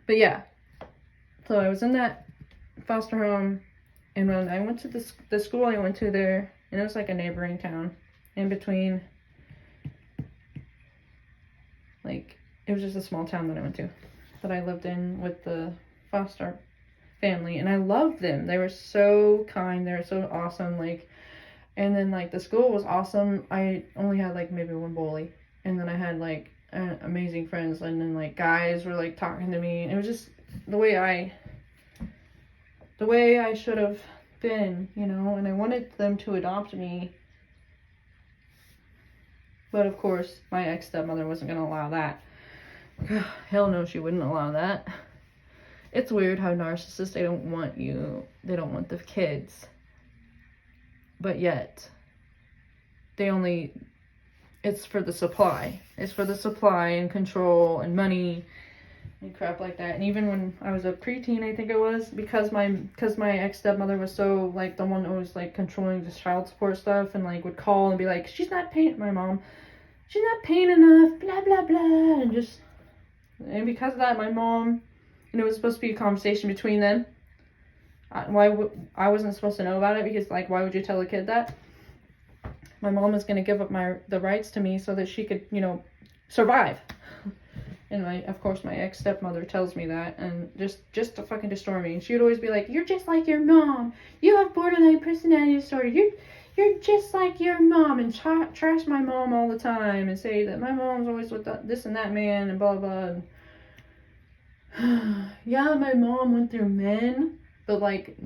But yeah, so I was in that foster home, and when I went to the school I went to there, and it was like a neighboring town in between, like, it was just a small town that I went to, that I lived in with the foster family, and I loved them. They were so kind, they were so awesome, like, and then, like, the school was awesome. I only had, like, maybe one bully, and then I had, like, amazing friends, and then, like, guys were, like, talking to me, and it was just the way I should have been, you know, and I wanted them to adopt me. But of course, my ex-stepmother wasn't going to allow that. Hell no, she wouldn't allow that. It's weird how narcissists, they don't want the kids. But yet, it's for the supply. It's for the supply and control and money and crap like that. And even when I was a preteen, I think it was, because my ex-stepmother was so, like, the one always, like, controlling the child support stuff, and, like, would call and be like, she's not paying enough, blah, blah, blah, and because of that, my mom, and it was supposed to be a conversation between them. I wasn't supposed to know about it, because, like, why would you tell a kid that? My mom was going to give up the rights to me so that she could, you know, survive. And of course, my ex-stepmother tells me that, and just to fucking destroy me. And she would always be like, you're just like your mom. You have borderline personality disorder. You're just like your mom. And trash my mom all the time, and say that my mom's always with this and that man, and blah, blah. And yeah, my mom went through men, but, like,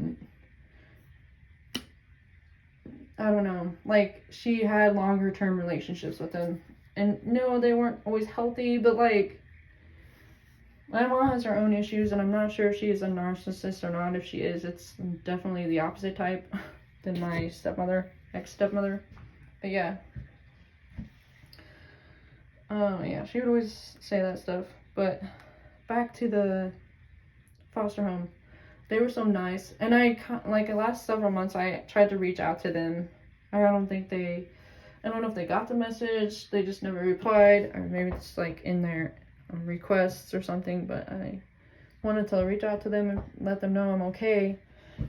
I don't know, like, she had longer term relationships with them. And no, they weren't always healthy, but, like, my mom has her own issues, and I'm not sure if she is a narcissist or not. If she is, it's definitely the opposite type than my ex-stepmother. But yeah. Yeah, she would always say that stuff. But back to the foster home. They were so nice. And the last several months, I tried to reach out to them. I don't know if they got the message. They just never replied. Or maybe it's, like, in their requests or something, but I wanted to reach out to them and let them know I'm okay,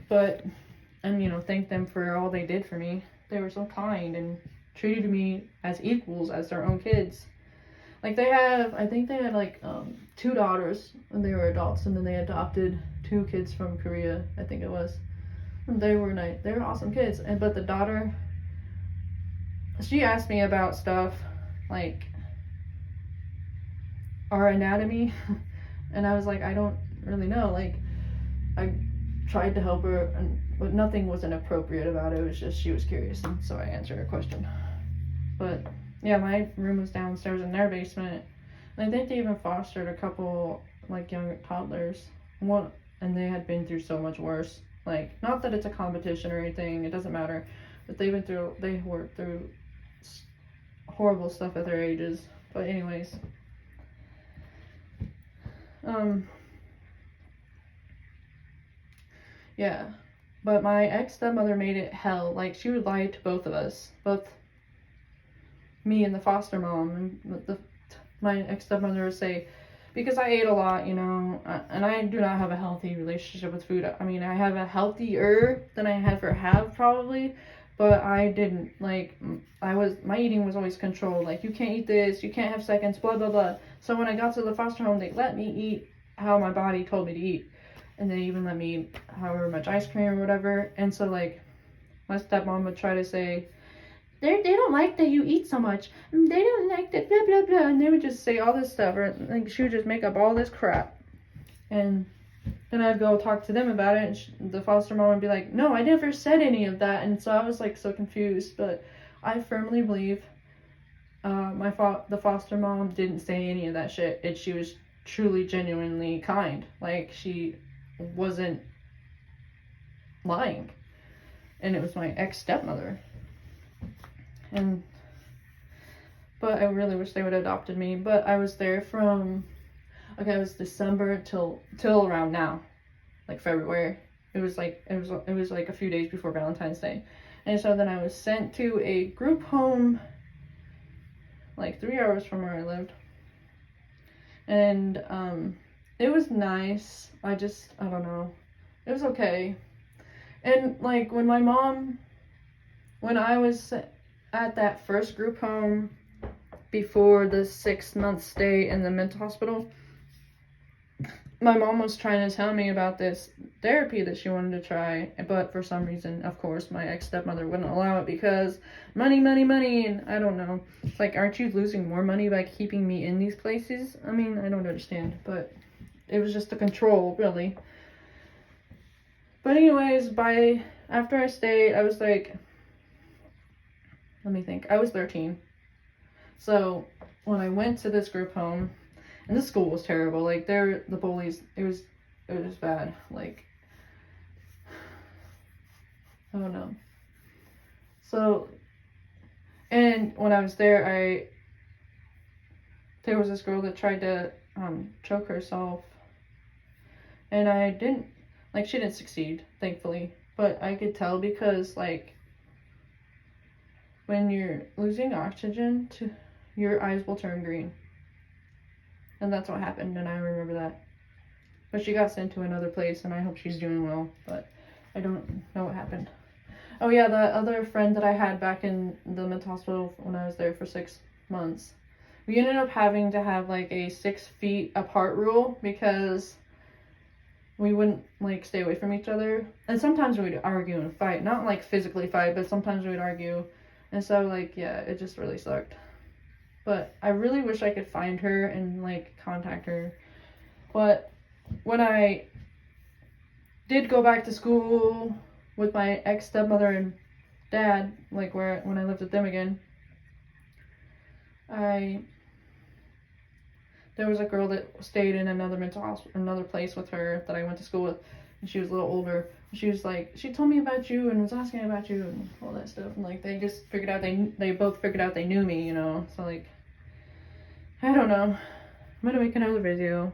and, you know, thank them for all they did for me. They were so kind and treated me as equals, as their own kids. Like, I think they had, like, 2 daughters when they were adults, and then they adopted 2 kids from Korea, I think it was. And they were nice. They were awesome kids. But the daughter, she asked me about stuff, like, our anatomy, and I was like, I don't really know. Like, I tried to help her, but nothing was inappropriate about it. It was just she was curious, and so I answered her question. But yeah, my room was downstairs in their basement, and I think they even fostered a couple, like, young toddlers. And they had been through so much worse. Like, not that it's a competition or anything, it doesn't matter, but they worked through horrible stuff at their ages. But anyways, yeah, but my ex-stepmother made it hell. Like, she would lie to both of us, both me and the foster mom, and my ex-stepmother would say, because I ate a lot, you know, and I do not have a healthy relationship with food. I mean, I have a healthier than I ever have, probably, but I didn't, like, my eating was always controlled. Like, you can't eat this, you can't have seconds, blah, blah, blah. So when I got to the foster home, they let me eat how my body told me to eat. And they even let me eat however much ice cream or whatever. And so, like, my stepmom would try to say, they don't like that you eat so much. They don't like that, blah, blah, blah. And they would just say all this stuff. Or, like, she would just make up all this crap. And then I'd go talk to them about it. And the foster mom would be like, no, I never said any of that. And so I was, like, so confused. But I firmly believe the foster mom didn't say any of that shit. And she was truly, genuinely kind. Like, she wasn't lying. And it was my ex-stepmother. But I really wish they would have adopted me. But I was there it was December till around now, like February. It was like a few days before Valentine's Day. And so then I was sent to a group home, like 3 hours from where I lived. And It was nice. I don't know. It was okay. And like when I was at that first group home before the 6 month stay in the mental hospital, my mom was trying to tell me about this therapy that she wanted to try, but for some reason, of course, my ex-stepmother wouldn't allow it because money, money, money, and I don't know. It's like, aren't you losing more money by keeping me in these places? I mean, I don't understand, but it was just the control, really. But anyways, after I stayed, I was like, let me think, I was 13. So when I went to this group home, and this school was terrible. Like, the bullies, it was bad. Like, I don't know. So, and when I was there, there was this girl that tried to choke herself, and I didn't, like, she didn't succeed, thankfully. But I could tell because, like, when you're losing oxygen, your eyes will turn green. And that's what happened, and I remember that. But she got sent to another place, and I hope she's doing well, but I don't know what happened. Oh yeah, the other friend that I had back in the mental hospital when I was there for 6 months, we ended up having to have like a 6 feet apart rule because we wouldn't like stay away from each other. And sometimes we'd argue and fight, not like physically fight, but sometimes we'd argue. And so like, yeah, it just really sucked. But I really wish I could find her and like contact her. But when I did go back to school with my ex-stepmother and dad, like when I lived with them again, there was a girl that stayed in another mental hospital, another place with her that I went to school with, and she was a little older. She was like, she told me about you and was asking about you and all that stuff, and like they just figured out they both figured out they knew me, you know. So like, I don't know. I'm gonna make another video.